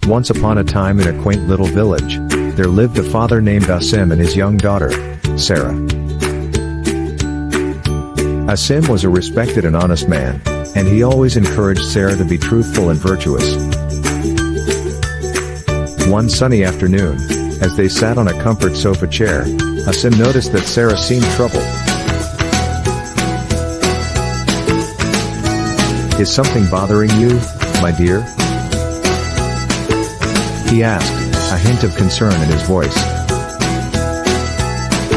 Once upon a time in a quaint little village, there lived a father named Asim and his young daughter, Sarah. Asim was a respected and honest man, and he always encouraged Sarah to be truthful and virtuous. One sunny afternoon, as they sat on a comfort sofa chair, Asim noticed that Sarah seemed troubled. "Is something bothering you, my dear?" he asked, a hint of concern in his voice.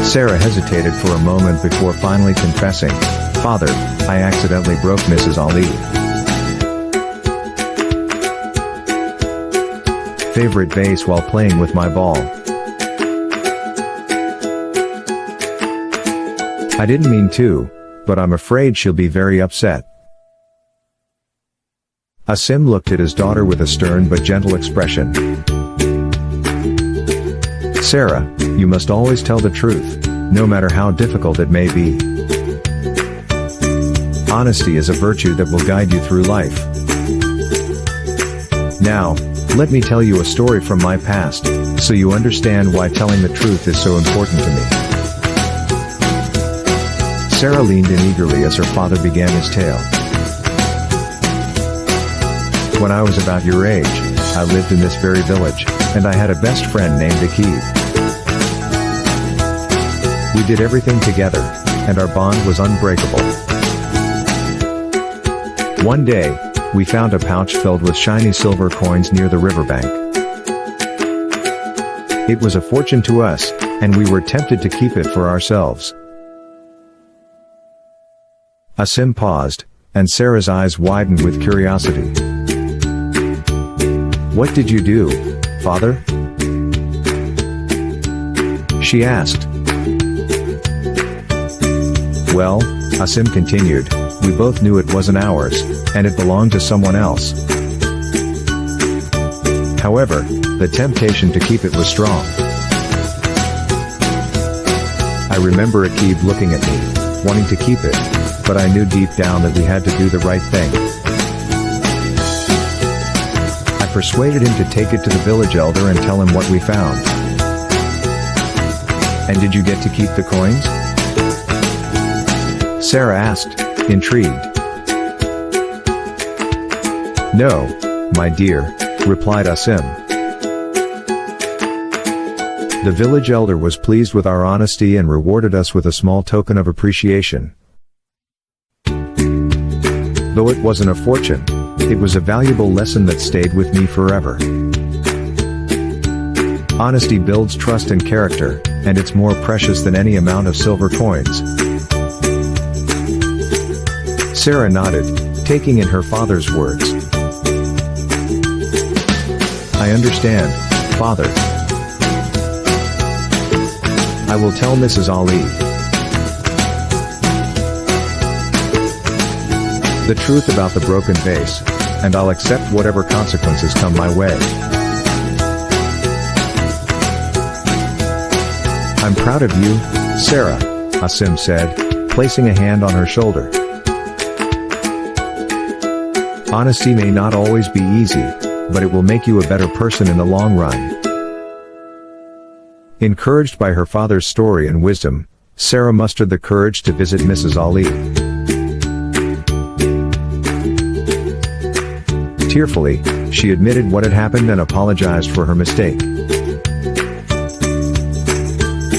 Sarah hesitated for a moment before finally confessing, "Father, I accidentally broke Mrs. Ali. Favorite vase while playing with my ball. I didn't mean to, but I'm afraid she'll be very upset." Asim looked at his daughter with a stern but gentle expression. "Sarah, you must always tell the truth, no matter how difficult it may be. Honesty is a virtue that will guide you through life. Now, let me tell you a story from my past, so you understand why telling the truth is so important to me." Sarah leaned in eagerly as her father began his tale. "When I was about your age, I lived in this very village, and I had a best friend named Akib. We did everything together, and our bond was unbreakable. One day, we found a pouch filled with shiny silver coins near the riverbank. It was a fortune to us, and we were tempted to keep it for ourselves." Asim paused, and Sarah's eyes widened with curiosity. "What did you do, father?" she asked. "Well," Asim continued, "we both knew it wasn't ours, and it belonged to someone else. However, the temptation to keep it was strong. I remember Akib looking at me, wanting to keep it, but I knew deep down that we had to do the right thing. I persuaded him to take it to the village elder and tell him what we found." "And did you get to keep the coins?" Sarah asked, intrigued. "No, my dear," replied Asim. "The village elder was pleased with our honesty and rewarded us with a small token of appreciation. Though it wasn't a fortune, it was a valuable lesson that stayed with me forever. Honesty builds trust and character, and it's more precious than any amount of silver coins." Sarah nodded, taking in her father's words. "I understand, father. I will tell Mrs. Ali the truth about the broken vase, and I'll accept whatever consequences come my way." "I'm proud of you, Sarah," Asim said, placing a hand on her shoulder. "Honesty may not always be easy, but it will make you a better person in the long run." Encouraged by her father's story and wisdom, Sarah mustered the courage to visit Mrs. Ali. Tearfully, she admitted what had happened and apologized for her mistake.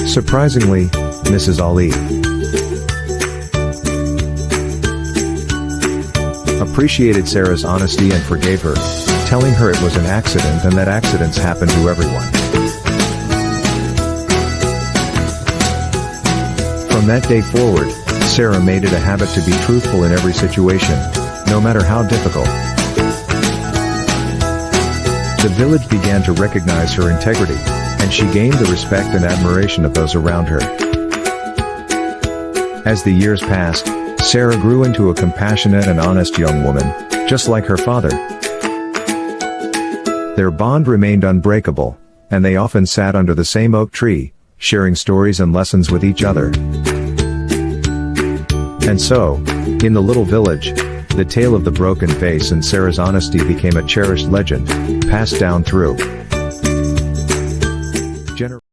Surprisingly, Mrs. Ali appreciated Sarah's honesty and forgave her, telling her it was an accident and that accidents happen to everyone. From that day forward, Sarah made it a habit to be truthful in every situation, no matter how difficult. The village began to recognize her integrity, and she gained the respect and admiration of those around her. As the years passed, Sarah grew into a compassionate and honest young woman, just like her father. Their bond remained unbreakable, and they often sat under the same oak tree, sharing stories and lessons with each other. And so, in the little village, The tale of the broken vase and Sarah's honesty became a cherished legend, passed down through generations.